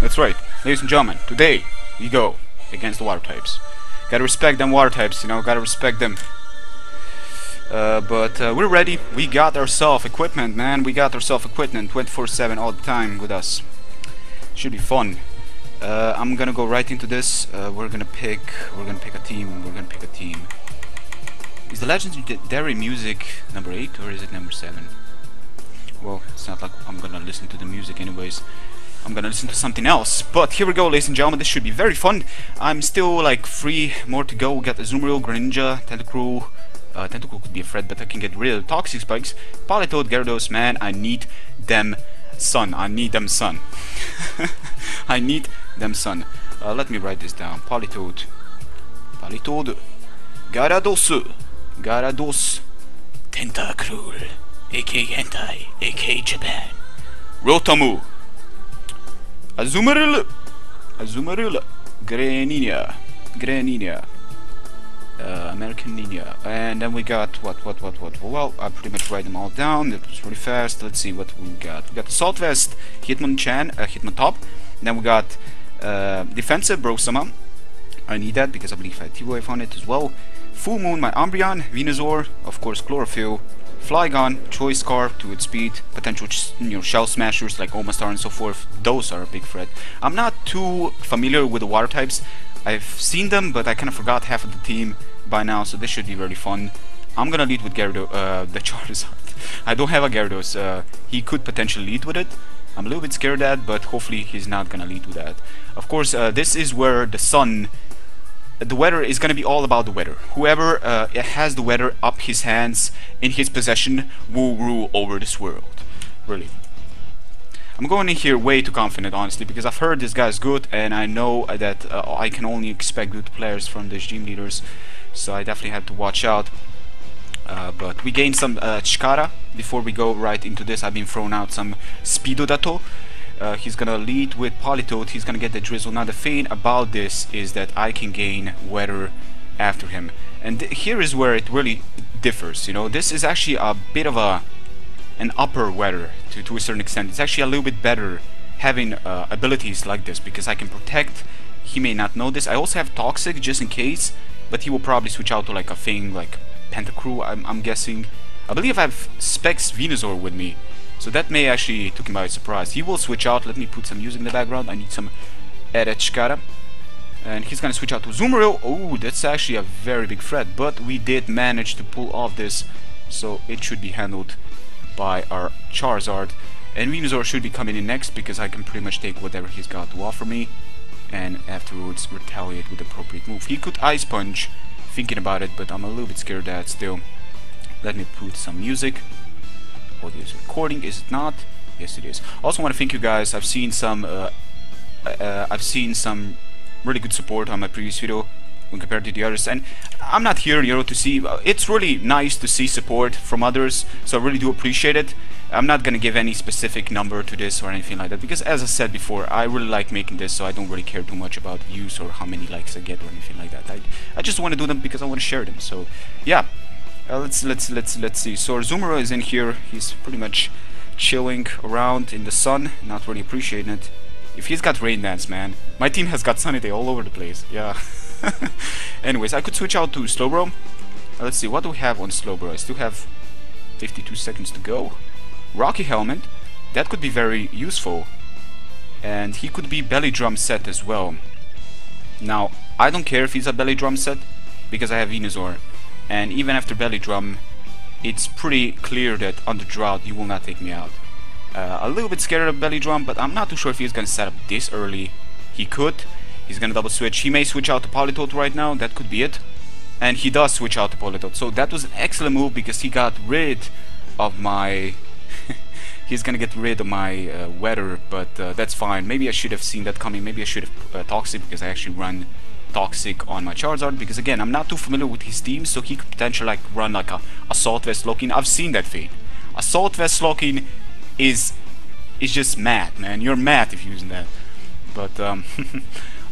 That's right, ladies and gentlemen, today we go against the water types. Gotta respect them water types, you know, gotta respect them. But we're ready. We got ourselves equipment, man. We got ourselves equipment 24/7 all the time with us. Should be fun. I'm gonna go right into this. We're gonna pick a team. Is the Legendary Music number 8 or is it number 7? Well, it's not like I'm gonna listen to the music anyways. I'm gonna listen to something else. But here we go, ladies and gentlemen. This should be very fun. I'm still like 3 more to go. We got Azumarill, Greninja, Tentacruel. Tentacruel could be a threat, but I can get rid of Toxic Spikes. Politoed, Gyarados, man, I need them, son. I need them, son. I need them, son. Let me write this down. Politoed, Gyarados, Tentacruel, aka Hentai, aka Japan, Rotomu, Azumarill, Greninja, American Ninja, and then we got what? Well, I pretty much write them all down. It was really fast. Let's see what we got. We got the Salt Vest, Hitmontop. Then we got defensive Brosama. I need that because I believe I T-Wave on it as well. Full Moon, my Umbreon, Venusaur, of course Chlorophyll, Flygon, Choice Scarf to its speed, potential Shell Smashers like Omastar and so forth. Those are a big threat. I'm not too familiar with the water types. I've seen them, but I kind of forgot half of the team by now, so this should be really fun. I'm gonna lead with Gyarados, the Charizard. I don't have a Gyarados. He could potentially lead with it. I'm a little bit scared of that, but hopefully he's not gonna lead with that. Of course, this is where the sun, the weather is gonna be all about the weather. Whoever has the weather up his hands in his possession will rule over this world. Really. I'm going in here way too confident, honestly, because I've heard this guy's good, and I know that I can only expect good players from these gym leaders, so I definitely have to watch out. But we gained some Chikara before we go right into this. I've been thrown out some Speedodato. He's gonna lead with Politoed. He's gonna get the Drizzle. Now the thing about this is that I can gain Weather after him, and here is where it really differs. You know, this is actually a bit of an upper weather to a certain extent. It's actually a little bit better having abilities like this because I can protect. He may not know this. I also have Toxic just in case, but he will probably switch out to like a thing like Pentacruel, I'm guessing. I believe I have Specs Venusaur with me, so that may actually took him by surprise. He will switch out. Let me put some music in the background. I need some Chikara. And he's gonna switch out to Azumarill. Oh, that's actually a very big threat, but we did manage to pull off this, so it should be handled by our Charizard. And Venusaur should be coming in next because I can pretty much take whatever he's got to offer me and afterwards retaliate with the appropriate move. He could Ice Punch, thinking about it, but I'm a little bit scared of that still. Let me put some music. Audio is recording, is it not? Yes, it is. Also want to thank you guys. I've seen some really good support on my previous video when compared to the others, and I'm not here, you know, to see. It's really nice to see support from others, so I really do appreciate it. I'm not gonna give any specific number to this or anything like that because, as I said before, I really like making this, so I don't really care too much about views or how many likes I get or anything like that. I just want to do them because I want to share them. So yeah, let's see. So Azumarill is in here. He's pretty much chilling around in the sun, not really appreciating it. If he's got Rain Dance, man, my team has got Sunny Day all over the place. Yeah. Anyways, I could switch out to Slowbro. Let's see, what do we have on Slowbro? I still have 52 seconds to go. Rocky Helmet, that could be very useful. And he could be Belly Drum set as well. Now, I don't care if he's a Belly Drum set, because I have Venusaur. And even after Belly Drum, it's pretty clear that under Drought, you will not take me out. A little bit scared of Belly Drum, but I'm not too sure if he's gonna set up this early. He could. He's gonna double switch. He may switch out to Politoed right now. That could be it. And he does switch out to Politoed. So that was an excellent move because he got rid of my... he's gonna get rid of my weather, but that's fine. Maybe I should have seen that coming. Maybe I should have Toxic because I actually run Toxic on my Charizard. Because again, I'm not too familiar with his team, so he could potentially like run like a Assault Vest Locking. I've seen that thing. Assault Vest Locking is just mad, man. You're mad if you're using that. But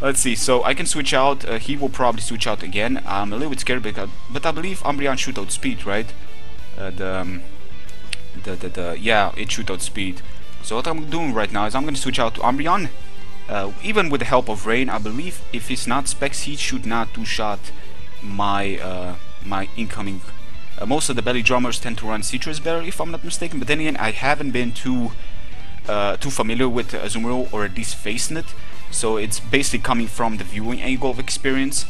let's see. So I can switch out. He will probably switch out again. I'm a little bit scared because, but I believe Umbreon shoot out speed, right? Yeah, it shoot out speed. So what I'm doing right now is I'm gonna switch out to Umbreon. Even with the help of Rain, I believe if he's not Specs, he should not two-shot my my incoming. Most of the belly drummers tend to run Citrus better, if I'm not mistaken. But then again, I haven't been too familiar with Azumarill, or at least facing it. So it's basically coming from the viewing angle of experience.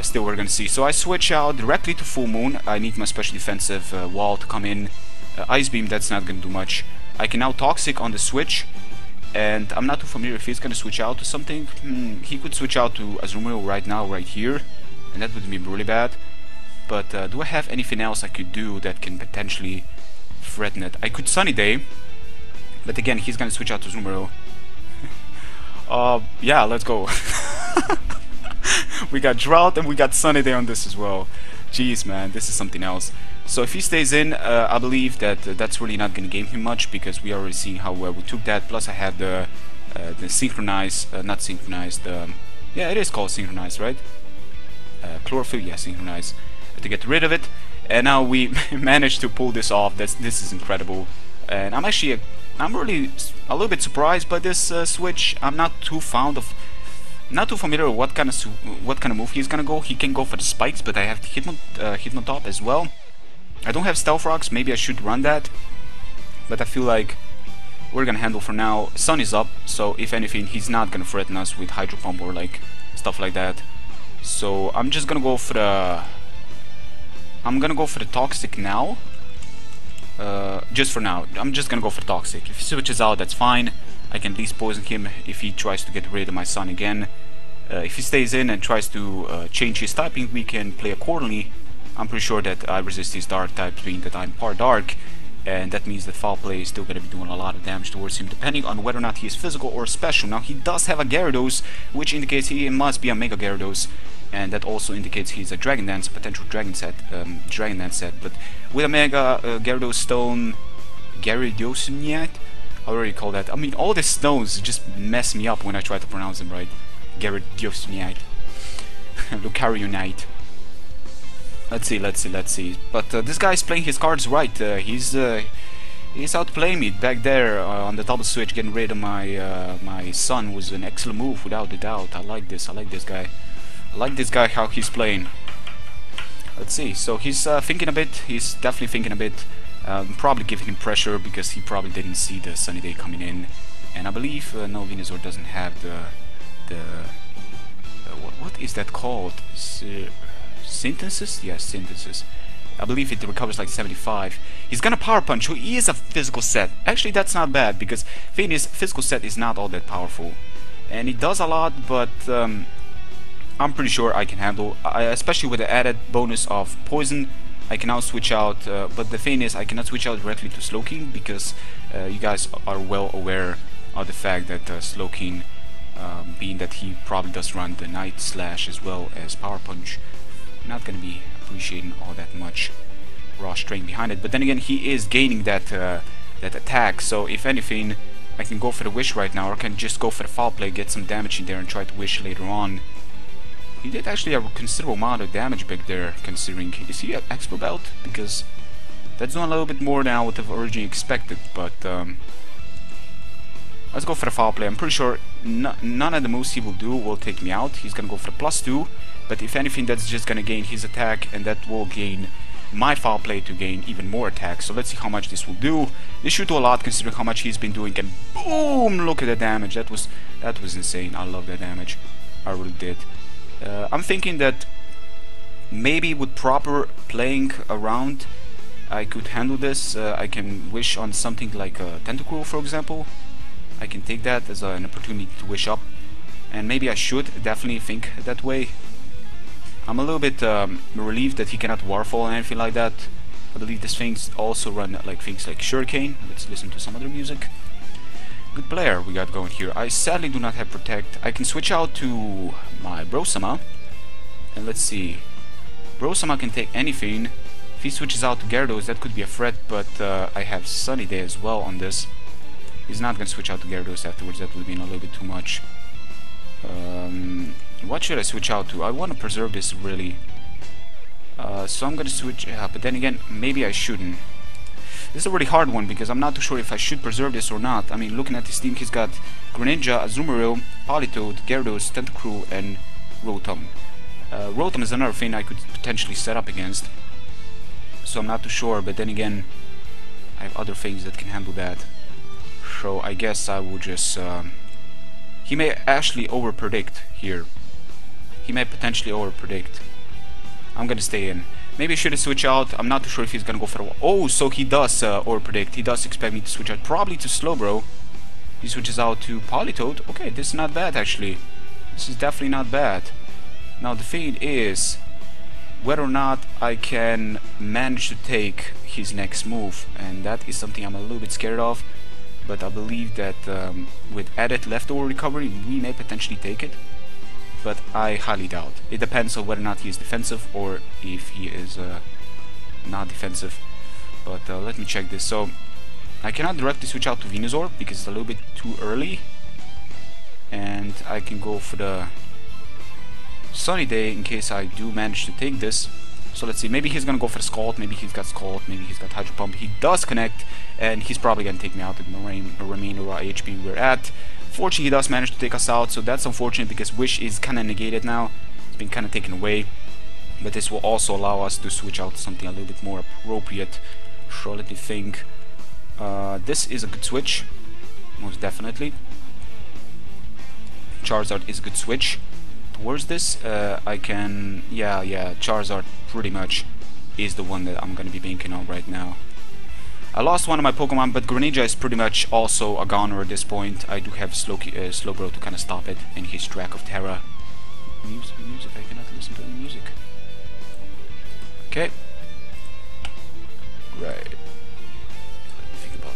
Still, we're gonna see. So I switch out directly to Full Moon. I need my special defensive wall to come in. Ice Beam, that's not gonna do much. I can now Toxic on the switch. And I'm not too familiar if he's gonna switch out to something. He could switch out to Azumarill right now, right here, and that would be really bad. But do I have anything else I could do that can potentially threaten it? I could Sunny Day, but again, he's gonna switch out to Azumarill. Yeah, let's go. We got Drought and we got Sunny Day on this as well. Jeez, man, this is something else. So if he stays in, I believe that that's really not going to gain him much, because we already seen how well we took that. Plus I have the synchronize, not synchronized, yeah, it is called synchronize, right? Chlorophyll, yeah, synchronize, to get rid of it. And now we managed to pull this off. This is incredible. And I'm really a little bit surprised by this switch. I'm not too familiar with what kind of move he's gonna go. He can go for the spikes, but I have Hitmontop as well. I don't have Stealth Rocks, maybe I should run that, but I feel like we're gonna handle for now. Sun is up, so if anything, he's not gonna threaten us with Hydro Pump or like stuff like that. So I'm just gonna go for the Toxic now. Just for now, I'm just gonna go for Toxic. If he switches out, that's fine. I can at least poison him if he tries to get rid of my Sun again. If he stays in and tries to change his typing, we can play accordingly. I'm pretty sure that I resist his dark type, being that I'm part dark, and that means that foul play is still going to be doing a lot of damage towards him, depending on whether or not he is physical or special. Now he does have a Gyarados, which indicates he must be a Mega Gyarados, and that also indicates he's a Dragon Dance, a potential Dragon Dance set. But with a Mega Gyarados Stone, Gyarados, I already call that. I mean, all the stones just mess me up when I try to pronounce them right. Gyarados, Lucarionite. Let's see. But this guy's playing his cards right. He's outplaying me back there on the double switch. Getting rid of my Sun was an excellent move, without a doubt. I like this guy. I like this guy, how he's playing. Let's see. So he's thinking a bit. He's definitely thinking a bit. Probably giving him pressure because he probably didn't see the Sunny Day coming in. And I believe no, Venusaur doesn't have the what is that called? Synthesis? Yes, Synthesis. I believe it recovers like 75. He's gonna Power Punch, who is a physical set. Actually, that's not bad, because thing is, physical set is not all that powerful. And it does a lot, but I'm pretty sure I can handle, especially with the added bonus of Poison. I can now switch out, but the thing is, I cannot switch out directly to Slowking, because you guys are well aware of the fact that Slowking, being that he probably does run the Night Slash as well as Power Punch, not going to be appreciating all that much raw strain behind it. But then again, he is gaining that that attack, so if anything, I can go for the Wish right now, or I can just go for the Foul Play, get some damage in there and try to Wish later on. He did actually a considerable amount of damage back there, considering. Is he an Expert Belt? Because that's doing a little bit more than I would have originally expected, but let's go for the Foul Play. I'm pretty sure none of the moves he will do will take me out. He's gonna go for the +2, but if anything, that's just gonna gain his attack, and that will gain my Foul Play to gain even more attack. So let's see how much this will do. This should do a lot considering how much he's been doing, and boom! Look at the damage. That was insane. I love that damage. I really did. I'm thinking that maybe with proper playing around, I could handle this. I can Wish on something like a Tentacruel, for example. I can take that as an opportunity to Wish up, and maybe I should definitely think that way. I'm a little bit relieved that he cannot Waterfall or anything like that. I believe these things also run like things like Shuriken. Let's listen to some other music. Good player we got going here. I sadly do not have Protect. I can switch out to my Brosama, and let's see. Brosama can take anything. If he switches out to Gyarados, that could be a threat, but I have Sunny Day as well on this. He's not going to switch out to Gyarados afterwards. That would have been a little bit too much. What should I switch out to? I want to preserve this really. So I'm going to switch, but then again, maybe I shouldn't. This is a really hard one because I'm not too sure if I should preserve this or not. I mean, looking at his team, he's got Greninja, Azumarill, Politoed, Gyarados, Tentacruel, and Rotom. Rotom is another thing I could potentially set up against, so I'm not too sure, but then again, I have other things that can handle that. So I guess I will just... he may actually over-predict here. He may potentially over-predict. I'm gonna stay in. Maybe I should switch out. I'm not too sure if he's gonna go for a... Oh, so he does over-predict. He does expect me to switch out. Probably to Slowbro. He switches out to Politoed. Okay, this is not bad actually. This is definitely not bad. Now the thing is whether or not I can manage to take his next move, and that is something I'm a little bit scared of, but I believe that with added leftover recovery we may potentially take it, but I highly doubt. It depends on whether or not he is defensive or if he is not defensive, but let me check this. So I cannot directly switch out to Venusaur because it's a little bit too early, and I can go for the Sunny Day in case I do manage to take this. So let's see, maybe he's gonna go for Scald, maybe he's got Scald, maybe he's got Hydro Pump. He does connect, and he's probably gonna take me out with the remainder of HP we're at. Fortunately, he does manage to take us out, so that's unfortunate because Wish is kinda negated now. It's been kinda taken away, but this will also allow us to switch out to something a little bit more appropriate. So let me think. This is a good switch, most definitely. Charizard is a good switch. Towards this, I can... Yeah, Charizard pretty much is the one that I'm gonna be banking on right now. I lost one of my Pokemon, but Greninja is pretty much also a goner at this point. I do have Slowbro to kind of stop it in his track of Terra. Music, I cannot listen to any music. Okay. Right.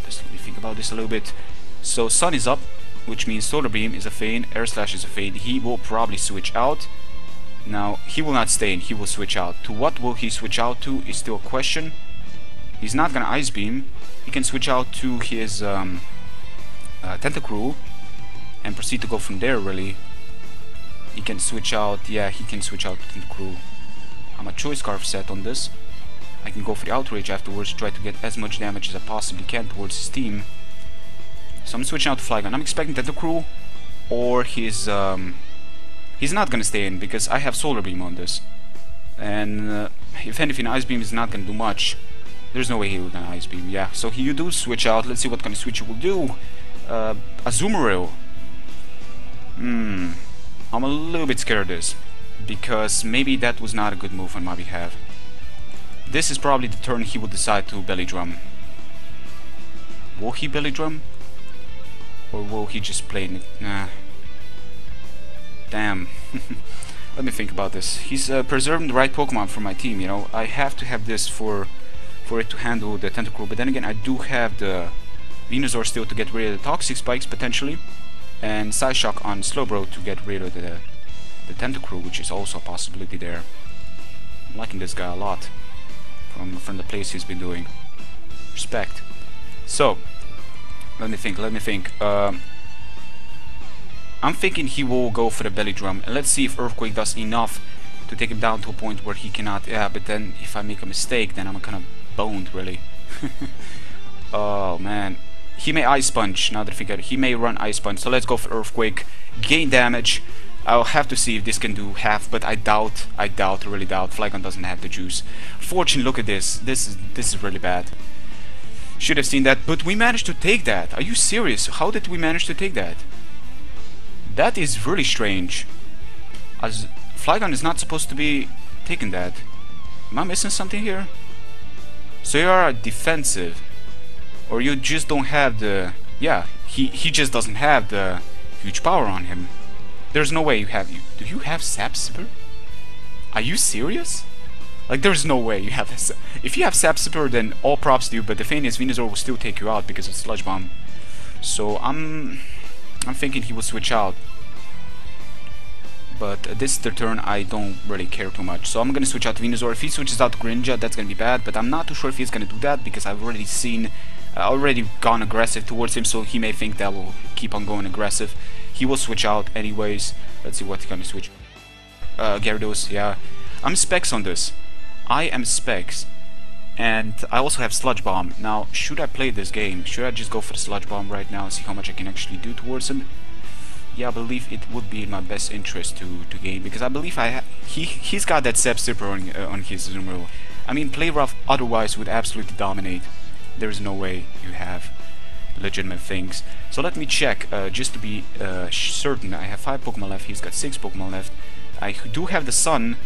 Let me think about this a little bit. So Sun is up, which means Solar Beam is a fade, Air Slash is a fade. He will probably switch out. Now, he will not stay in, he will switch out. To what will he switch out to is still a question. He's not gonna Ice Beam. He can switch out to his Tentacruel and proceed to go from there, really. He can switch out, yeah, he can switch out to Tentacruel. I'm a Choice Scarf set on this. I can go for the Outrage afterwards, try to get as much damage as I possibly can towards his team. So I'm switching out to Flygon. I'm expecting Tentacruel, or he's not gonna stay in because I have Solar Beam on this, and if anything, Ice Beam is not gonna do much. There's no way he will gonna Ice Beam. Yeah, so you do switch out. Let's see what kind of switch you will do. Azumarill. I'm a little bit scared of this because maybe that was not a good move on my behalf. This is probably the turn he will decide to Belly Drum. Will he Belly Drum? Or will he just play it? Nah. Damn. Let me think about this. He's preserving the right Pokemon for my team, you know. I have to have this for it to handle the Tentacruel, but then again I do have the Venusaur still to get rid of the Toxic Spikes potentially, and Psyshock on Slowbro to get rid of the Tentacruel, which is also a possibility there. I'm liking this guy a lot from the plays he's been doing. Respect. So let me think. I'm thinking he will go for the Belly Drum, and let's see if Earthquake does enough to take him down to a point where he cannot. Yeah, but then if I make a mistake, then I'm kind of boned, really. Oh man, he may Ice Punch. Now that I think of it, he may run Ice Punch. So let's go for Earthquake, gain damage. I'll have to see if this can do half, but I really doubt. Flygon doesn't have the juice. Fortune, look at this. This is really bad. Should have seen that, but we managed to take that. Are you serious? How did we manage to take that? That is really strange. As Flygon is not supposed to be taking that. Am I missing something here? So you are defensive, or you just don't have the... Yeah, he just doesn't have the huge power on him. There's no way you have... Do you have Sap Sipper? Are you serious? Like, there's no way you have this. If you have Sap Sipper, then all props to you, but the thing is, Venusaur will still take you out because of Sludge Bomb. So I'm thinking he will switch out. But this is the turn I don't really care too much. So I'm gonna switch out to Venusaur. If he switches out to Greninja, that's gonna be bad, but I'm not too sure if he's gonna do that because I've already seen... already gone aggressive towards him, so he may think that will keep on going aggressive. He will switch out anyways. Let's see what he's gonna switch. Gyarados, yeah. I'm Specs on this. I am Specs. And I also have Sludge Bomb. Now, should I play this game? Should I just go for the Sludge Bomb right now and see how much I can actually do towards him? Yeah, I believe it would be in my best interest to game, because I believe he's got that Zap Zipper on his Zoom rule. I mean, play rough otherwise would absolutely dominate. There's no way you have legitimate things. So let me check, just to be certain. I have 5 Pokemon left, he's got 6 Pokemon left. I do have the Sun,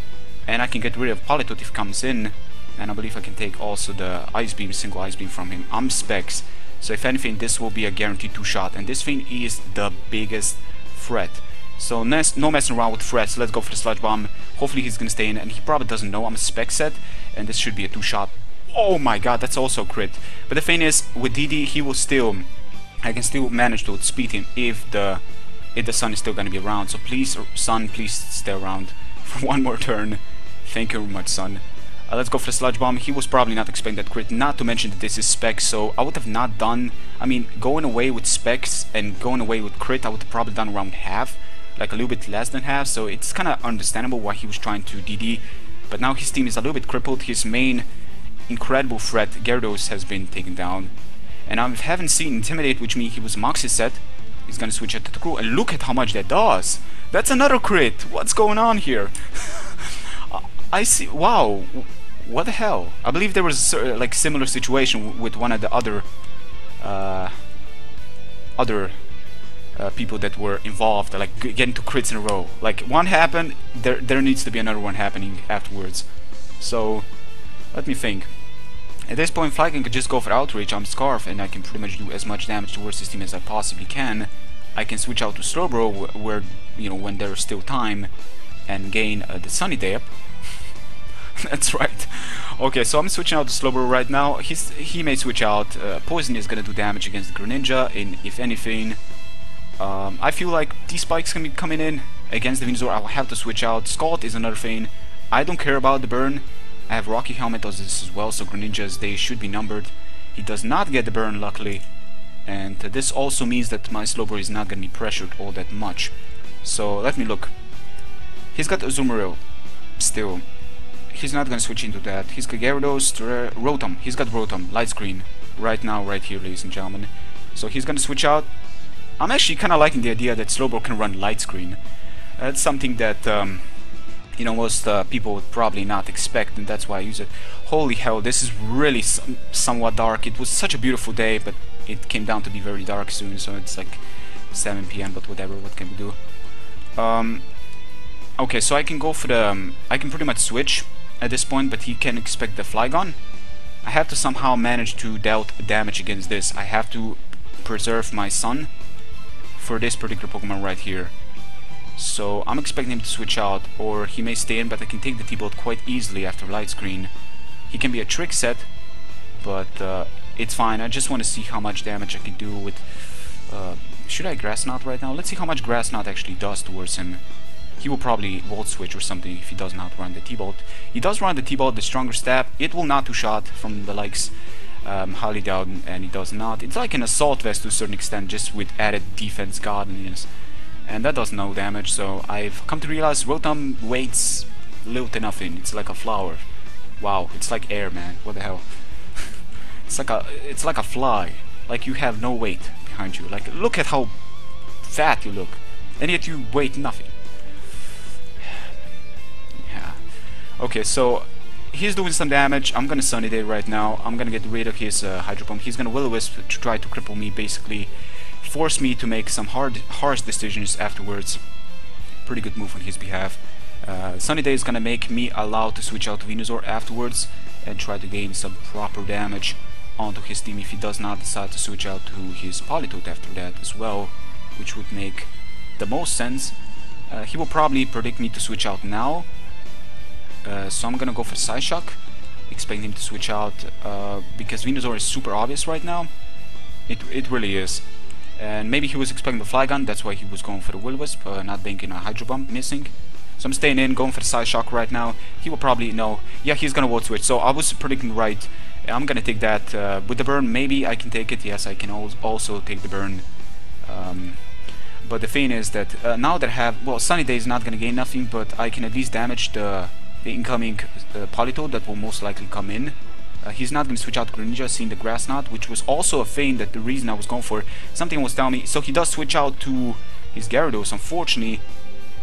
and I can get rid of Politoed if he comes in. And I believe I can take also the Ice Beam, single Ice Beam from him. I'm Specs, so if anything, this will be a guaranteed 2-shot, and this thing is the biggest threat. So no messing around with threats. Let's go for the Sludge Bomb. Hopefully he's gonna stay in, and he probably doesn't know I'm a Spec set, and this should be a 2-shot. Oh my god, that's also a crit. But the thing is, with DD, I can still manage to outspeed him if the Sun is still gonna be around. So please, Sun, please stay around for one more turn. Thank you very much, Sun. Let's go for the Sludge Bomb. He was probably not expecting that crit, not to mention that this is Specs, so I would have not done... I mean, going away with Specs and going away with crit, I would have probably done around half, like a little bit less than half, so it's kind of understandable why he was trying to DD. But now his team is a little bit crippled. His main incredible threat, Gyarados, has been taken down. And I haven't seen Intimidate, which means he was Moxie set. He's gonna switch it to the crew, and look at how much that does! That's another crit! What's going on here? I see... Wow! What the hell? I believe there was a like similar situation with one of the other people that were involved, like getting 2 crits in a row. Like one happened, there needs to be another one happening afterwards. So let me think. At this point, Flygon could just go for Outreach. I'm Scarf, and I can pretty much do as much damage towards this team as I possibly can. I can switch out to Slowbro where, you know, when there's still time, and gain the Sunny Day up. That's right. Okay, so I'm switching out to Slowbro right now. He may switch out. Poison is gonna do damage against the Greninja, and if anything, I feel like these spikes can be coming in against the Venusaur. I'll have to switch out. Scald is another thing. I don't care about the burn. I have Rocky Helmet does this as well, so Greninjas, they should be numbered. He does not get the burn, luckily, and this also means that my Slowbro is not gonna be pressured all that much. So let me look. He's got Azumarill still. He's not gonna switch into that. He's got Gyarados, Rotom. He's got Rotom, Light Screen, right now, right here, ladies and gentlemen. So he's gonna switch out. I'm actually kind of liking the idea that Slowbro can run Light Screen. That's something that, you know, most people would probably not expect, and that's why I use it. Holy hell, this is really somewhat dark. It was such a beautiful day, but it came down to be very dark soon, so it's like 7 PM, but whatever, what can we do? Okay, so I can go for the... I can pretty much switch at this point, but he can expect the Flygon. I have to somehow manage to dealt damage against this. I have to preserve my Sun for this particular Pokemon right here. So I'm expecting him to switch out, or he may stay in, but I can take the T-Bolt quite easily after Light Screen. He can be a trick set, but it's fine. I just want to see how much damage I can do with... should I Grass Knot right now? Let's see how much Grass Knot actually does towards him. He will probably Volt Switch or something if he does not run the T-Bolt. He does run the T-Bolt, the stronger stab. It will not 2-shot from the likes highly doubt, and he does not. It's like an Assault Vest to a certain extent, just with added defense godliness. And that does no damage, so I've come to realize Rotom weights little to nothing. It's like a flower. Wow, it's like air, man. What the hell? It's like a fly. Like you have no weight behind you. Like, look at how fat you look, and yet you weigh nothing. Yeah. Okay, so he's doing some damage. I'm gonna Sunny Day right now. I'm gonna get rid of his Hydro Pump. He's gonna Will-O-Wisp to try to cripple me, basically force me to make some harsh decisions afterwards. Pretty good move on his behalf. Sunny Day is gonna make me allowed to switch out to Venusaur afterwards and try to gain some proper damage onto his team if he does not decide to switch out to his Politoed after that as well, which would make the most sense. He will probably predict me to switch out now, so I'm gonna go for Psyshock, expecting him to switch out, because Venusaur is super obvious right now. It really is. And maybe he was expecting the Flygon, that's why he was going for the Will-O-Wisp, not banking a Hydro Pump missing. So I'm staying in, going for the Psyshock right now. He will probably know. Yeah, he's gonna Volt Switch, so I was predicting right. I'm gonna take that. With the burn, maybe I can take it. Yes, I can also take the burn. But the thing is that now that I have... Well, Sunny Day is not gonna gain nothing, but I can at least damage the incoming Politoed that will most likely come in. He's not going to switch out Greninja, seeing the Grass Knot, which was also a feint that the reason I was going for. Something was telling me. So he does switch out to his Gyarados, unfortunately.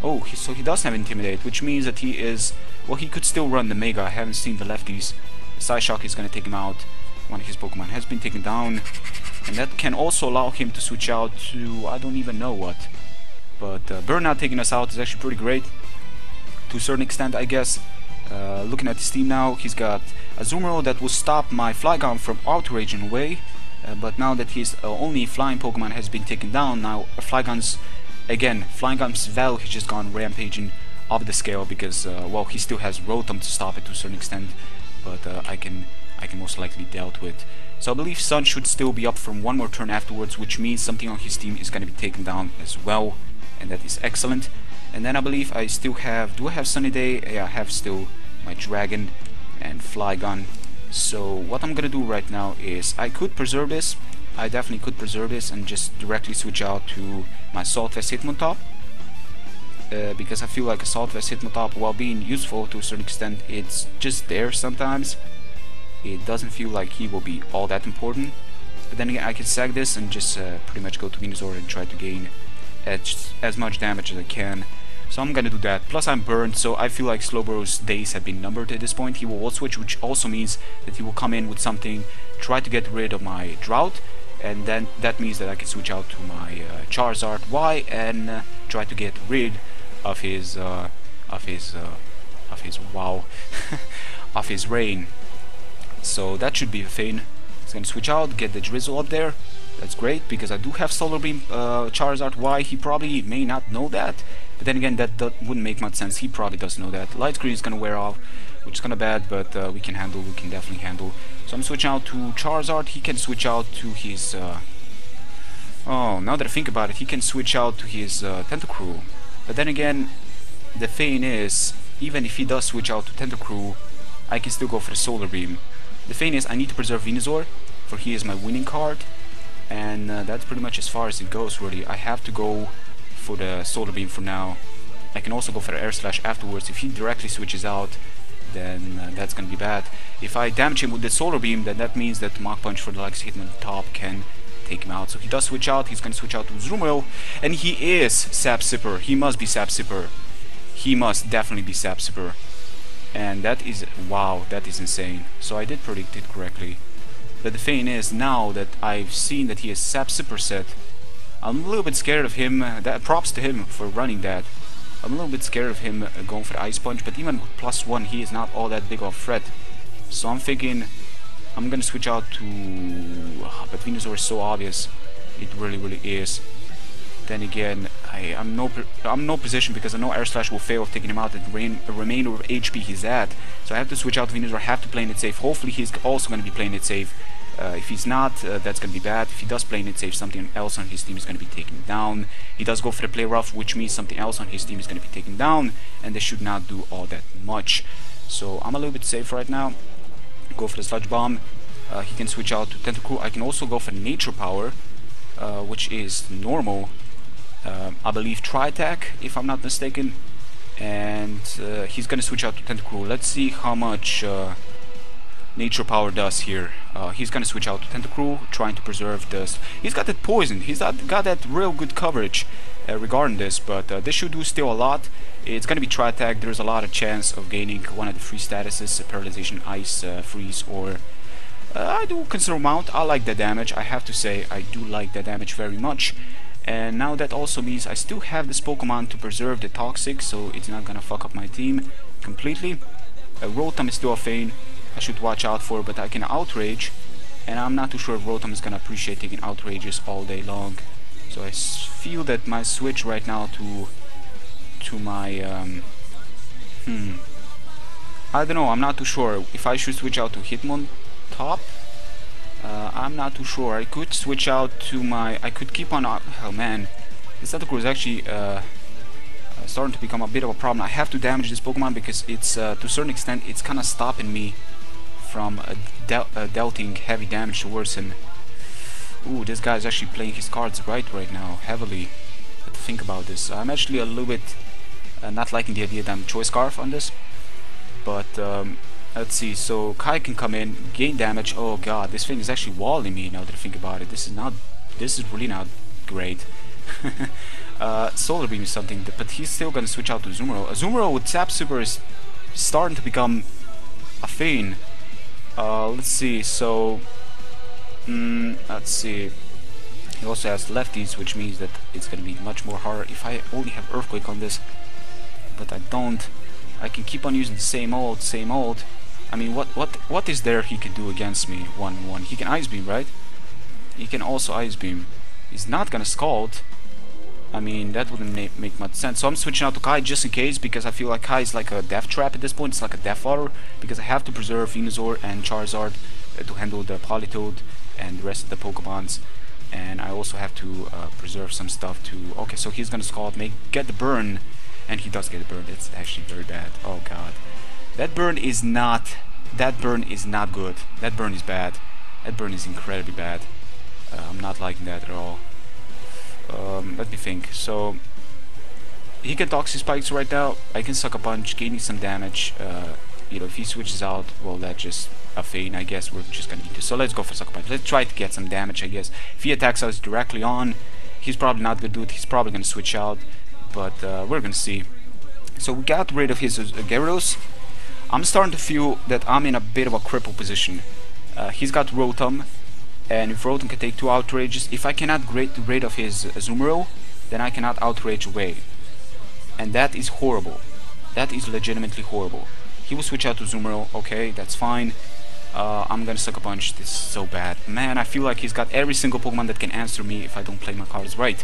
Oh, so he does have Intimidate, which means that he is... Well, he could still run the Mega. I haven't seen the lefties. Psyshock is going to take him out. One of his Pokemon has been taken down. And that can also allow him to switch out to... I don't even know what. But Burnout taking us out is actually pretty great. To a certain extent, I guess. Looking at his team now, he's got Azumarill that will stop my Flygon from outraging away. But now that his only flying Pokemon has been taken down, now Flygon's... Again, Flygon's value has just gone rampaging off the scale because, well, he still has Rotom to stop it to a certain extent, but I can most likely dealt with. So I believe Sun should still be up from one more turn afterwards, which means something on his team is going to be taken down as well, and that is excellent. And then I believe I still have... Do I have Sunny Day? Yeah, I have still my Dragon and Flygon. So what I'm going to do right now is I could preserve this. I definitely could preserve this and just directly switch out to my Assault Vest Hitmontop. Because I feel like Assault Vest Hitmontop, while being useful to a certain extent, it's just there sometimes. It doesn't feel like he will be all that important. But then again, I can sag this and just pretty much go to Venusaur and try to gain as much damage as I can. So I'm gonna do that. Plus I'm burned, so I feel like Slowboro's days have been numbered at this point. He will wall switch, which also means that he will come in with something, try to get rid of my Drought, and then that means that I can switch out to my Charizard Y and try to get rid of his wow of his Rain. So that should be a thing. It's gonna switch out, get the Drizzle up there. That's great because I do have Solar Beam Charizard Y. He probably may not know that, but then again that wouldn't make much sense. He probably does know that. Light Screen is gonna wear off, which is kinda bad, but we can definitely handle. So I'm switching out to Charizard. He can switch out to his oh, now that I think about it, he can switch out to his Tentacruel. But then again, the thing is, even if he does switch out to Tentacruel, I can still go for the Solar Beam. The thing is, I need to preserve Venusaur, for he is my winning card, and that's pretty much as far as it goes really. I have to go for the Solar Beam for now. I can also go for the Air Slash afterwards. If he directly switches out, then that's gonna be bad. If I damage him with the Solar Beam, then that means that Mach Punch for the likes of Hitmontop can take him out. So he does switch out. He's gonna switch out to Azumarill, and he is Sap Sipper. He must be Sap Sipper. He must definitely be Sap Sipper. And that is, wow, that is insane. So I did predict it correctly. But the thing is, now that I've seen that he is Sap Sipper set, I'm a little bit scared of him. Props to him for running that. I'm a little bit scared of him going for the Ice Punch, but even with +1, he is not all that big of a threat. So I'm thinking I'm gonna switch out to... But Venusaur is so obvious. It really is. Then again, I'm no position because I know Air Slash will fail taking him out at the remainder of HP he's at. So I have to switch out to Venusaur. I have to play it safe. Hopefully he's also going to be playing it safe. If he's not, that's going to be bad. If he does play it safe, something else on his team is going to be taken down. He does go for the play rough, which means something else on his team is going to be taken down, and they should not do all that much. So I'm a little bit safe right now. Go for the Sludge Bomb. He can switch out to Tentacruel. I can also go for Nature Power, which is normal. I believe Tri-Attack, if I'm not mistaken, and he's gonna switch out to Tentacruel. Let's see how much Nature Power does here. He's gonna switch out to Tentacruel, trying to preserve this. He's got that poison. He's got that real good coverage regarding this, but this should do still a lot. It's gonna be Tri-Attack. There's a lot of chance of gaining one of the free statuses: Paralyzation, Ice, Freeze, or I do consider Mount. I like the damage. I have to say, I do like the damage very much. And now that also means I still have this Pokemon to preserve the Toxic, so it's not gonna fuck up my team completely. Rotom is still a feint I should watch out for, but I can Outrage, and I'm not too sure if Rotom is gonna appreciate taking Outrages all day long. So I feel that my switch right now to my I don't know, I'm not too sure if I should switch out to Hitmontop. I'm not too sure. I could switch out to my... I could keep on... Oh man, this Tentacruel is actually starting to become a bit of a problem. I have to damage this Pokemon because it's, to a certain extent, it's kind of stopping me from dealing heavy damage towards him. Ooh, this guy is actually playing his cards right now, heavily. But think about this. I'm actually a little bit not liking the idea that I'm Choice Scarf on this. But Let's see, so Kai can come in, gain damage. Oh god, this thing is actually walling me now that I think about it. This is really not great. Solar Beam is something, but he's still gonna switch out to Azumarill. Azumarill with Sap Super is starting to become a thing. Let's see, so... let's see. He also has lefties, which means that it's gonna be much more harder if I only have Earthquake on this. But I don't. I can keep on using the same old, same old. I mean, what is there he can do against me? 1-1. He can Ice Beam, right? He can also Ice Beam. He's not gonna Scald. I mean, that wouldn't make much sense. So I'm switching out to Kai just in case, because I feel like Kai is like a death trap at this point. It's like a death fodder, because I have to preserve Venusaur and Charizard to handle the Politoed and the rest of the Pokemons. And I also have to preserve some stuff to... Okay, so he's gonna Scald, get the burn. And he does get a burn. It's actually very bad. Oh god. That burn is not good. That burn is bad. That burn is incredibly bad. I'm not liking that at all. Let me think. So he can Toxic Spikes right now. I can Sucker Punch, gaining some damage. You know, if he switches out, well, that's just a feint. I guess we're just gonna need to. So let's go for Sucker Punch. Let's try to get some damage, I guess. If he attacks us directly on, he's probably not gonna do it. He's probably gonna switch out. But we're gonna see. So we got rid of his Gyarados. I'm starting to feel that I'm in a bit of a cripple position. He's got Rotom, and if Rotom can take 2 Outrages, if I cannot get rid of his Azumarill, then I cannot Outrage away. And that is horrible. That is legitimately horrible. He will switch out to Azumarill, okay, that's fine. I'm gonna Sucker Punch. This is so bad. Man, I feel like he's got every single Pokemon that can answer me if I don't play my cards right.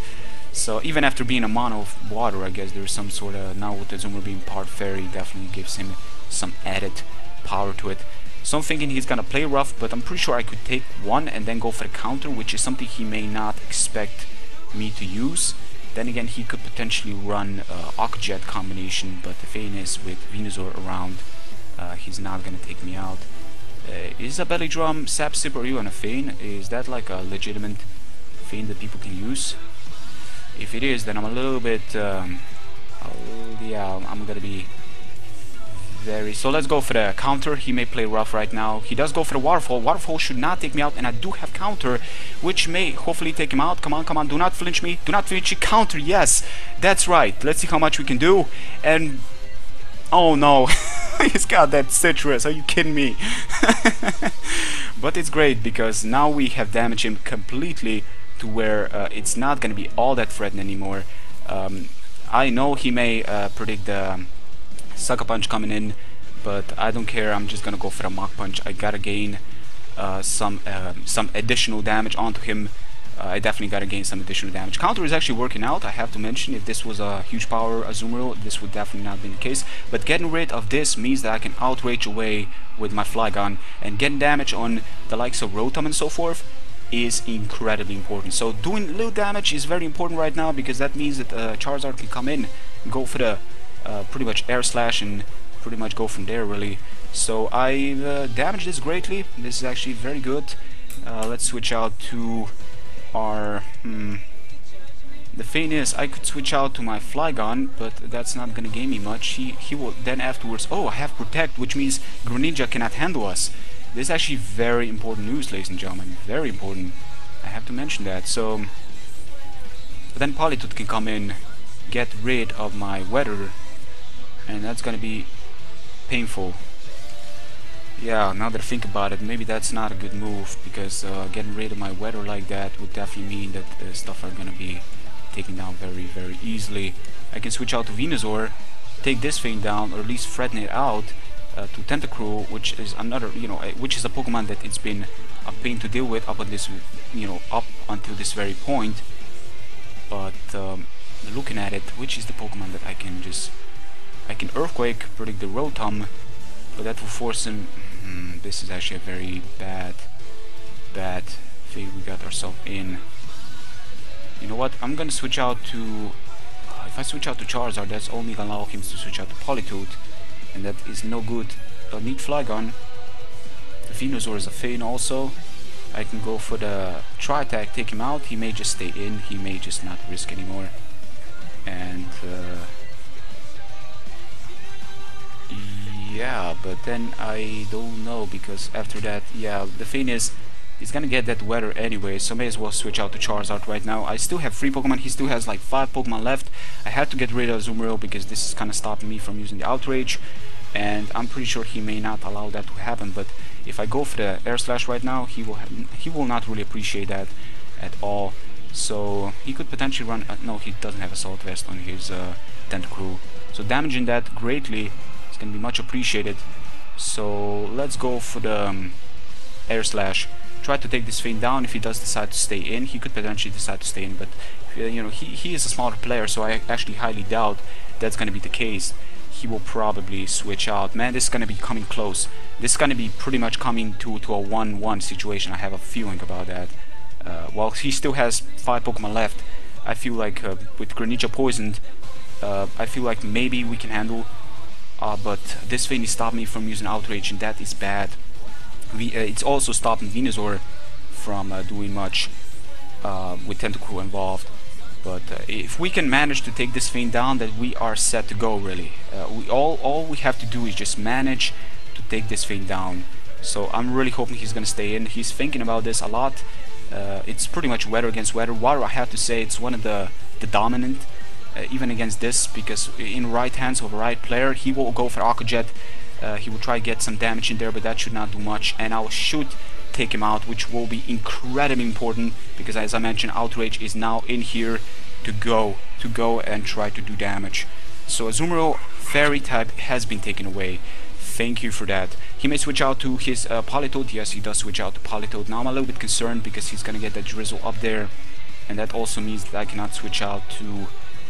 So even after being a mono of water, I guess there's some sort of... Now with the Azumarill being part fairy, definitely gives him some added power to it. So I'm thinking he's gonna play rough, but I'm pretty sure I could take one and then go for the counter, which is something he may not expect me to use. Then again, he could potentially run Aquajet combination, but the thing is, with Venusaur around, he's not gonna take me out. Is a Belly Drum Sap Sip or you on a feint? Is that like a legitimate feint that people can use? If it is, then I'm a little bit, yeah, I'm gonna be very... So let's go for the counter. He may play rough right now. He does go for the Waterfall. Waterfall should not take me out, and I do have counter, which may hopefully take him out. Come on, come on, do not flinch me. Do not flinch me. Counter, yes, that's right. Let's see how much we can do. And... oh no, he's got that Citrus. Are you kidding me? But it's great, because now we have damaged him completely to where it's not going to be all that threatened anymore. I know he may predict the Sucker Punch coming in, but I don't care. I'm just gonna go for a Mach Punch. I gotta gain some additional damage onto him. I definitely gotta gain some additional damage. Counter is actually working out, I have to mention. If this was a huge power Azumarill, this would definitely not be the case. But getting rid of this means that I can outrage away with my Flygon, and getting damage on the likes of Rotom and so forth is incredibly important. So doing little damage is very important right now, because that means that Charizard can come in and go for the pretty much Air Slash and pretty much go from there, really. So I damaged this greatly. This is actually very good. Let's switch out to our... The thing is, I could switch out to my Flygon, but that's not gonna gain me much. He will then afterwards... Oh, I have Protect, which means Greninja cannot handle us. This is actually very important news, ladies and gentlemen. Very important. I have to mention that. So... But then Politoed can come in, get rid of my Weather, and that's gonna be painful. Yeah, now that I think about it, maybe that's not a good move, because getting rid of my Weather like that would definitely mean that stuff are gonna be taken down very, very easily. I can switch out to Venusaur, take this thing down, or at least threaten it out to Tentacruel, which is another, which is a Pokemon that it's been a pain to deal with up on this, up until this very point. But looking at it, which is the Pokemon that I can Earthquake, predict the Rotom, but that will force him... this is actually a very bad thing we got ourselves in. You know what, I'm gonna switch out to... if I switch out to Charizard, that's only gonna allow him to switch out to Politoed, and that is no good. I need Flygon. Venusaur is a feint also. I can go for the Tri-Attack, take him out. He may just stay in, he may just not risk anymore. And Yeah, but then I don't know, because after that, yeah, the thing is, he's gonna get that weather anyway, so may as well switch out to Charizard right now. I still have 3 Pokemon, he still has like 5 Pokemon left. I had to get rid of Azumarill because this is kind of stopping me from using the Outrage, and I'm pretty sure he may not allow that to happen. But if I go for the Air Slash right now, he will not really appreciate that at all. So he could potentially run. No, he doesn't have Assault Vest on his Tentacruel, so damaging that greatly is going to be much appreciated. So let's go for the Air Slash. Try to take this thing down. If he does decide to stay in, he could potentially decide to stay in, but you know, he is a smaller player, so I actually highly doubt that's going to be the case. He will probably switch out. Man, this is going to be coming close. This is going to be pretty much coming to a 1-1 situation. I have a feeling about that. While he still has 5 Pokemon left, I feel like with Greninja poisoned, I feel like maybe we can handle, but this thing is stopping me from using Outrage, and that is bad. It's also stopping Venusaur from doing much with Tentacruel involved. But if we can manage to take this thing down, then we are set to go, really. All we have to do is just manage to take this thing down. So I'm really hoping he's going to stay in. He's thinking about this a lot. It's pretty much weather against weather. Water, I have to say, it's one of the dominant, even against this, because in right hands of a right player, he will go for Aqua Jet. He will try to get some damage in there, but that should not do much, and I should take him out, which will be incredibly important, because as I mentioned, Outrage is now in here to go and try to do damage. So Azumarill Fairy type has been taken away. Thank you for that. He may switch out to his Politoed. Yes, he does switch out to Politoed. Now I'm a little bit concerned because he's gonna get that Drizzle up there, and that also means that I cannot switch out to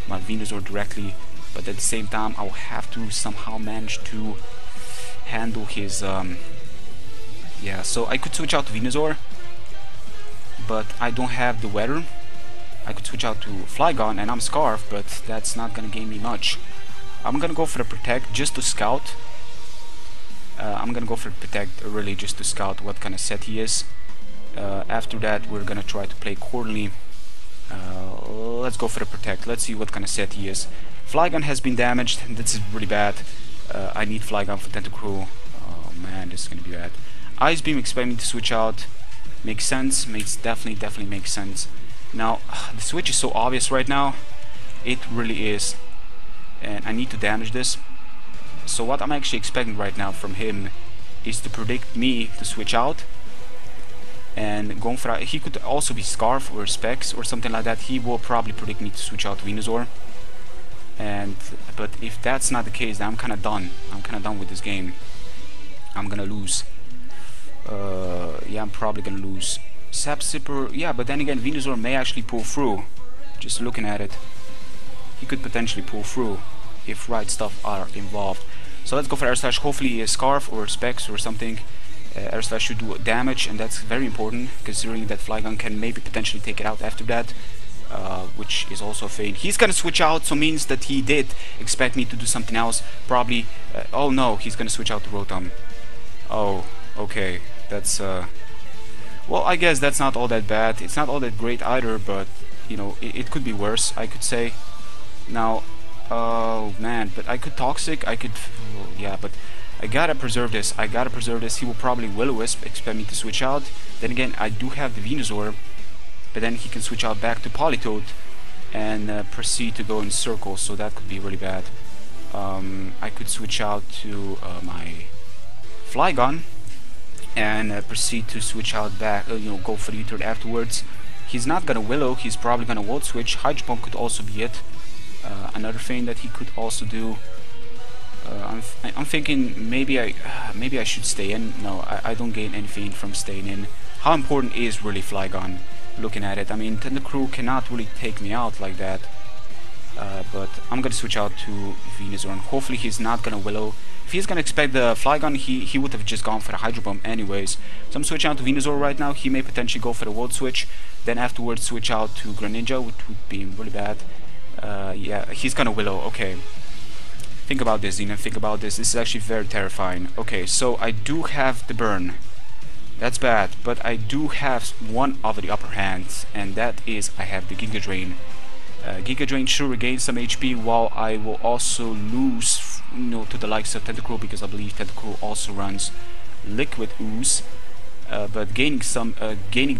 my Venusaur directly, but at the same time I'll have to somehow manage to handle his yeah, so I could switch out to Venusaur, but I don't have the weather. I could switch out to Flygon, and I'm Scarf, but that's not gonna gain me much. I'm gonna go for the Protect just to scout. I'm gonna go for Protect really just to scout what kind of set he is. After that, we're gonna try to play accordingly. Let's go for the Protect. Let's see what kind of set he is. Flygon has been damaged. This is really bad. I need Flygon for Tentacruel. Oh man, this is gonna be bad. Ice Beam, expect me to switch out. Makes sense. Definitely makes sense. Now, the switch is so obvious right now. It really is. And I need to damage this. So what I'm actually expecting right now from him is to predict me to switch out. And going for, he could also be Scarf or Specs or something like that. He will probably predict me to switch out to Venusaur. But if that's not the case, then I'm kind of done. I'm kind of done with this game. I'm gonna lose. Yeah, I'm probably gonna lose. Sap Sipper, yeah, but then again, Venusaur may actually pull through. Just looking at it, he could potentially pull through if right stuff are involved. So let's go for Air Slash. Hopefully a Scarf or Specs or something. Air Slash should do damage, and that's very important considering that Flygon can maybe potentially take it out after that. Which is also a thing. He's gonna switch out, so means that he did expect me to do something else. Probably. Oh no, he's gonna switch out to Rotom. Oh, okay. That's well, I guess that's not all that bad. It's not all that great either, but you know, it could be worse, I could say. Now, oh man, but I could Toxic. I could, oh, yeah, but I gotta preserve this. He will probably Will-O-Wisp, expect me to switch out. Then again, I do have the Venusaur. But then he can switch out back to Politoed and proceed to go in circles, so that could be really bad. I could switch out to my Flygon and proceed to switch out back, you know, go for the U-turn afterwards. He's not gonna Willow, he's probably gonna Volt Switch. Hydro Pump could also be it. Another thing that he could also do. I'm thinking maybe I should stay in. No, I don't gain anything from staying in. How important is really Flygon? Looking at it, I mean, Tentacruel cannot really take me out like that. But I'm gonna switch out to Venusaur, and hopefully he's not gonna Willow. If he's gonna expect the Flygon, he would have just gone for the Hydro Pump anyways. So I'm switching out to Venusaur right now. He may potentially go for the Volt Switch, then afterwards switch out to Greninja, which would be really bad. Yeah, he's gonna Willow. Okay. Think about this, Xenon. Think about this. This is actually very terrifying. Okay, so I do have the burn. That's bad, but I do have one of the upper hands, and that is I have the Giga Drain. Giga Drain should regain some HP, while I will also lose to the likes of Tentacruel, because I believe Tentacruel also runs Liquid Ooze. But gaining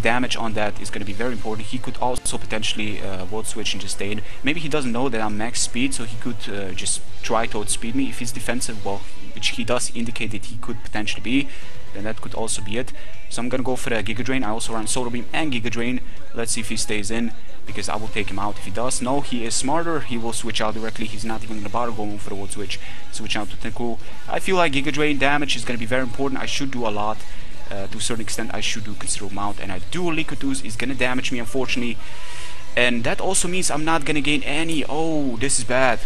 damage on that is going to be very important. He could also potentially Volt Switch and just stay in. Maybe he doesn't know that I'm max speed, so he could just try to outspeed me. If he's defensive, well, which he does indicate that he could potentially be, then that could also be it. So I'm going to go for the Giga Drain. I also run Solar Beam and Giga Drain. Let's see if he stays in, because I will take him out if he does. No, he is smarter. He will switch out directly. He's not even going to bother going for the Volt Switch. Switch out to Tentacruel. I feel like Giga Drain damage is going to be very important. I should do a lot. To a certain extent, I should do considerable amount, and I do. Liquid Ooze is gonna damage me, unfortunately, and that also means I'm not gonna gain any. Oh, this is bad.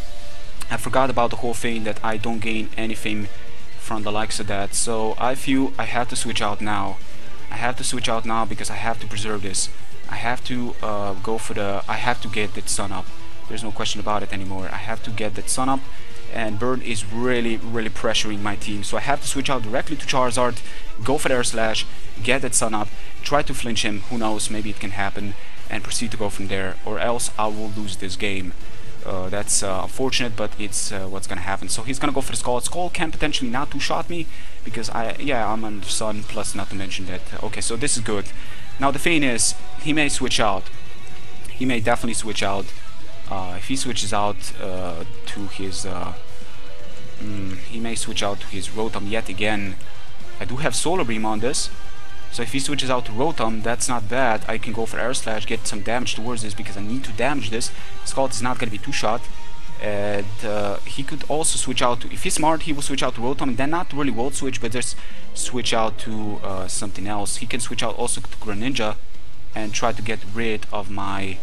I forgot about the whole thing that I don't gain anything from the likes of that. So I feel I have to switch out now. I have to switch out now because I have to preserve this. I have to go for the. I have to get that sun up. There's no question about it anymore. I have to get that sun up. And Bird is really pressuring my team, so I have to switch out directly to Charizard, go for the Air Slash, get that sun up, try to flinch him, who knows, maybe it can happen, and proceed to go from there, or else I will lose this game. That's unfortunate, but it's what's gonna happen. So he's gonna go for the Skull. Skull can potentially not two-shot me, because I'm on the sun, plus not to mention that. Okay, so this is good. Now the thing is, he may switch out. He may definitely switch out. If he switches out to his he may switch out to his Rotom yet again. I do have Solar Beam on this, so if he switches out to Rotom, that's not bad. I can go for Air Slash, get some damage towards this, because I need to damage this. Scald is not going to be two-shot, and he could also switch out to, if he's smart, he will switch out to Rotom, and then not really Volt Switch, but just switch out to something else. He can switch out also to Greninja and try to get rid of my.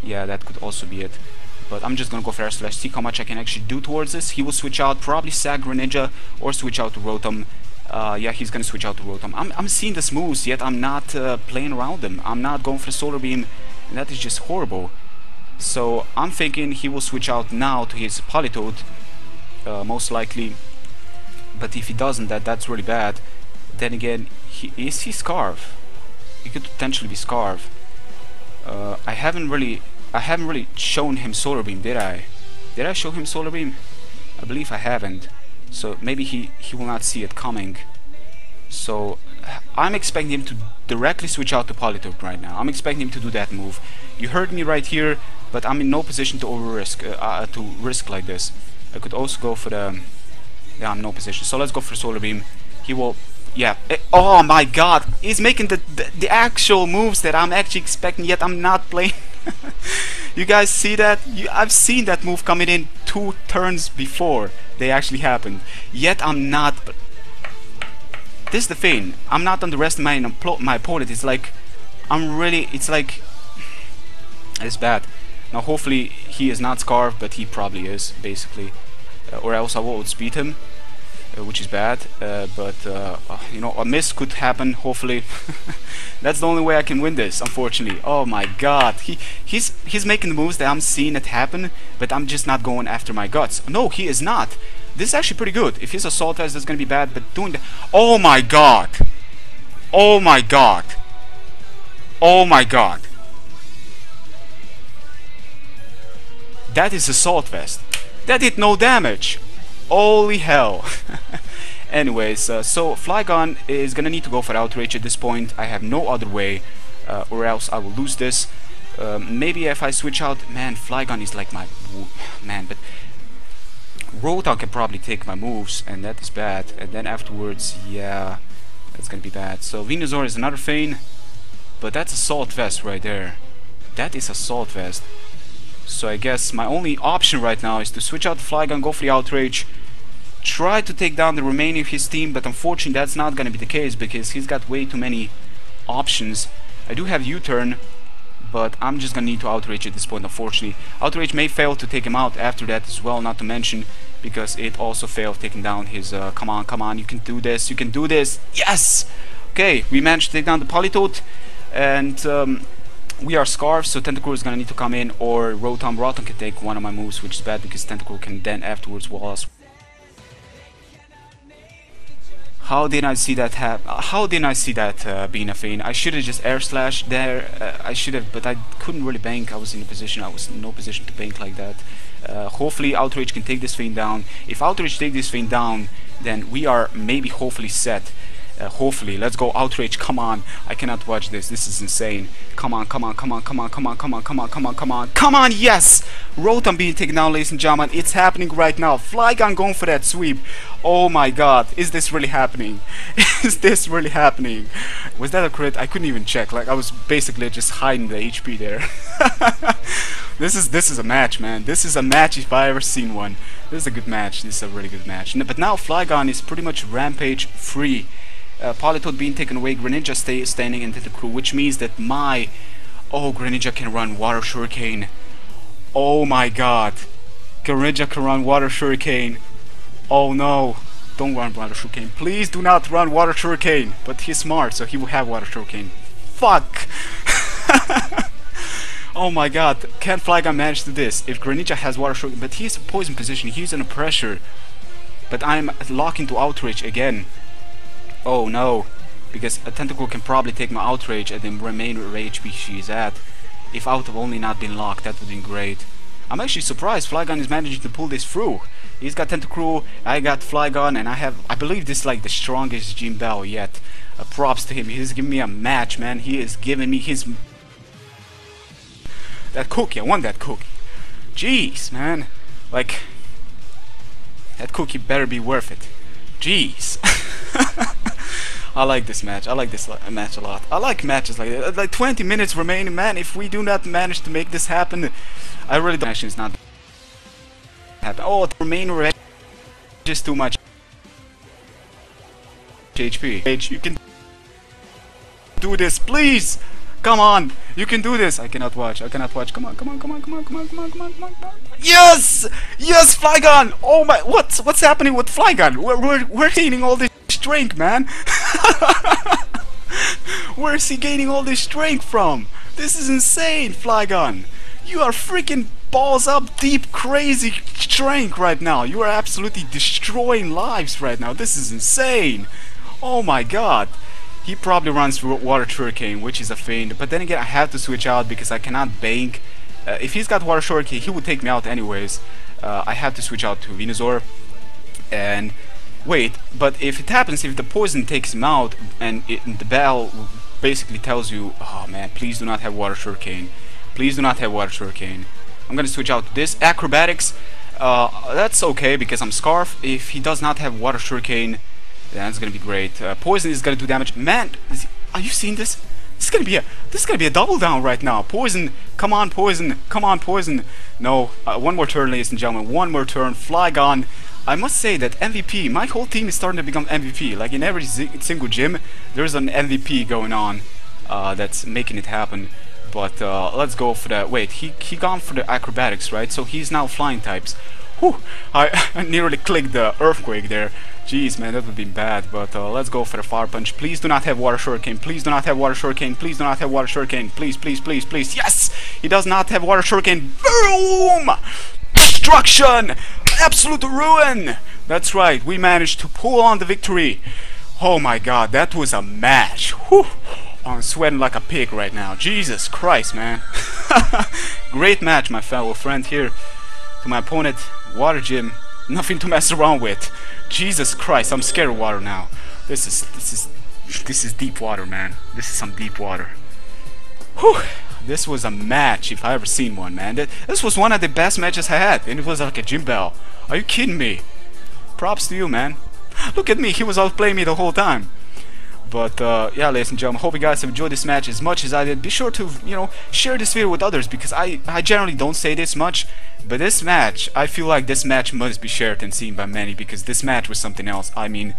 Yeah, that could also be it. But I'm just gonna go for Air Slash, see how much I can actually do towards this. He will switch out, probably Sag Greninja, or switch out to Rotom. Yeah, he's gonna switch out to Rotom. I'm seeing the moves, yet I'm not playing around them. I'm not going for Solar Beam, and that is just horrible. So I'm thinking he will switch out now to his Politoed, most likely. But if he doesn't, that's really bad. Then again, is he Scarf? He could potentially be Scarf. I haven't really shown him Solar Beam, did I? Did I show him Solar Beam? I believe I haven't. So maybe he will not see it coming. So I'm expecting him to directly switch out to Politoed right now. I'm expecting him to do that move. You heard me right here, but I'm in no position to risk like this. I could also go for the. Yeah, I'm in no position. So let's go for Solar Beam. He will. Yeah. Oh my God! He's making the actual moves that I'm actually expecting. Yet I'm not playing. You guys see that? I've seen that move coming in 2 turns before they actually happened. Yet I'm not. This is the thing. I'm not underestimating my opponent. It's like It's like. It's bad. Now hopefully he is not Scarf, but he probably is basically, or else I will outspeed him. Which is bad, but you know, a miss could happen. Hopefully, that's the only way I can win this. Unfortunately, oh my God, he's making the moves that I'm seeing it happen, but I'm just not going after my guts. No, he is not. This is actually pretty good. If he's Assault Vest, that's gonna be bad. But doing that, oh my God, oh my God, oh my God, that is Assault Vest. That did no damage. Holy hell. Anyways, so Flygon is gonna need to go for Outrage at this point. I have no other way, or else I will lose this. Maybe if I switch out, man, Flygon is like my man, but Rotom can probably take my moves, and that is bad. And then afterwards, yeah, that's gonna be bad. So Venusaur is another thing, but that's Assault Vest right there. That is Assault Vest. So I guess my only option right now is to switch out the Flygon, go for the Outrage, try to take down the remaining of his team, but unfortunately that's not going to be the case because he's got way too many options. I do have U-turn, but I'm just going to need to Outrage at this point, unfortunately. Outrage may fail to take him out after that as well, not to mention, because it also failed taking down his, come on, you can do this, you can do this, yes! Okay, we managed to take down the Politoed, and we are Scarf, so Tentacruel is gonna need to come in, or Rotom. Rotom can take one of my moves, which is bad because Tentacruel can then afterwards wall us. How did I see that How didn't I see that being a fiend? I should have just air slashed there. I should have, but I couldn't really bank. I was in no position to bank like that. Hopefully Outrage can take this fiend down. If Outrage take this fiend down, then we are maybe hopefully set. Hopefully, let's go Outrage, come on. I cannot watch this, this is insane. Come on, come on, come on, come on, come on, come on, come on, come on, come on, come on, yes! Rotom being taken down, ladies and gentlemen, it's happening right now. Flygon going for that sweep. Oh my god, is this really happening? Is this really happening? Was that a crit? I couldn't even check, like I was basically just hiding the HP there. This is a match, man. This is a match if I ever seen one. This is a good match, this is a really good match. But now Flygon is pretty much rampage free. Politoed being taken away, Greninja standing into the crew, which means that Greninja can run Water Shuriken. Oh my god. Greninja can run Water Shuriken. Oh no. Don't run Water Shuriken. Please do not run Water Shuriken. But he's smart, so he will have Water Shuriken. Fuck. Oh my god. Can Flygon manage to do this? If Greninja has Water Shuriken, but he's in poison position, he's under pressure. But I'm locking to Outrage again. Oh no, because a Tentacle can probably take my Outrage at the remainder HP she's at. If I would have only not been locked, that would have been great. I'm actually surprised Flygon is managing to pull this through. He's got Tentacruel, I got Flygon, and I believe this is like the strongest Gym Battle yet. Props to him, he's giving me a match, man. He is giving me his... That cookie, I want that cookie. Jeez, man. Like, that cookie better be worth it. Jeez. I like this match. I like this match a lot. I like matches like that. Like 20 minutes remaining, man. If we do not manage to make this happen, I really don't. Actually, it's not happen. Oh, the remaining just too much HP. You can do this, please. Come on, you can do this. I cannot watch. I cannot watch. Come on, come on, come on, come on, come on, come on, come on, come on, come on. Yes, yes, Flygon. Oh my, what's happening with Flygon? We're gaining all this strength, man. Where is he gaining all this strength from? This is insane, Flygon. You are freaking balls up deep, crazy strength right now. You are absolutely destroying lives right now. This is insane. Oh my god. He probably runs through Water Shuriken, which is a fiend. But then again, I have to switch out because I cannot bank. If he's got Water Shuriken, he would take me out anyways. I have to switch out to Venusaur. And wait, but if it happens, if the poison takes him out, and the bell basically tells you, oh man, please do not have Water Shuriken. Please do not have Water Shuriken. I'm gonna switch out to this. Acrobatics, that's okay because I'm Scarf. If he does not have Water Shuriken, that's gonna be great. Poison is gonna do damage. Man, are you seeing this? This is gonna be a double down right now. Poison, come on, Poison, come on, Poison. No, one more turn, ladies and gentlemen. One more turn. Flygon. I must say that MVP. My whole team is starting to become MVP. Like in every single gym, there's an MVP going on. That's making it happen. But let's go for the. Wait, he gone for the acrobatics, right? So he's now flying types. Whew, I nearly clicked the earthquake there. Jeez, man, that would be bad. But let's go for the Fire Punch. Please do not have Water Shuriken. Please do not have Water Shuriken. Please do not have Water Shuriken. Please, please, please, please. Yes! He does not have Water Shuriken. Boom! Destruction! Absolute ruin! That's right, we managed to pull on the victory. Oh my god, that was a match. Whew. I'm sweating like a pig right now. Jesus Christ, man. Great match, my fellow friend here. To my opponent, Water Gym. Nothing to mess around with. Jesus Christ, I'm scared of water now. This is deep water, man. This is some deep water. Whew. This was a match if I ever seen one, man. This was one of the best matches I had, and it was like a gym bell. Are you kidding me? Props to you, man. Look at me, he was outplaying me the whole time. But yeah, ladies and gentlemen, hope you guys have enjoyed this match as much as I did. Be sure to, share this video with others, because I generally don't say this much, but this match, I feel like this match must be shared and seen by many, because this match was something else. I mean,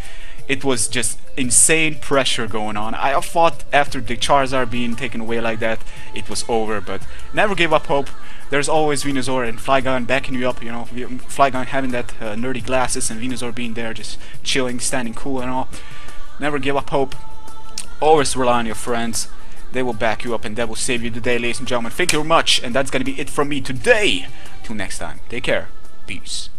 it was just insane pressure going on. I thought after the Charizard being taken away like that, it was over, but never give up hope. There's always Venusaur and Flygon backing you up, Flygon having that nerdy glasses and Venusaur being there just chilling, standing cool and all. Never give up hope. Always rely on your friends. They will back you up and they will save you today, ladies and gentlemen. Thank you very much, and that's gonna be it from me today. Till next time, take care. Peace.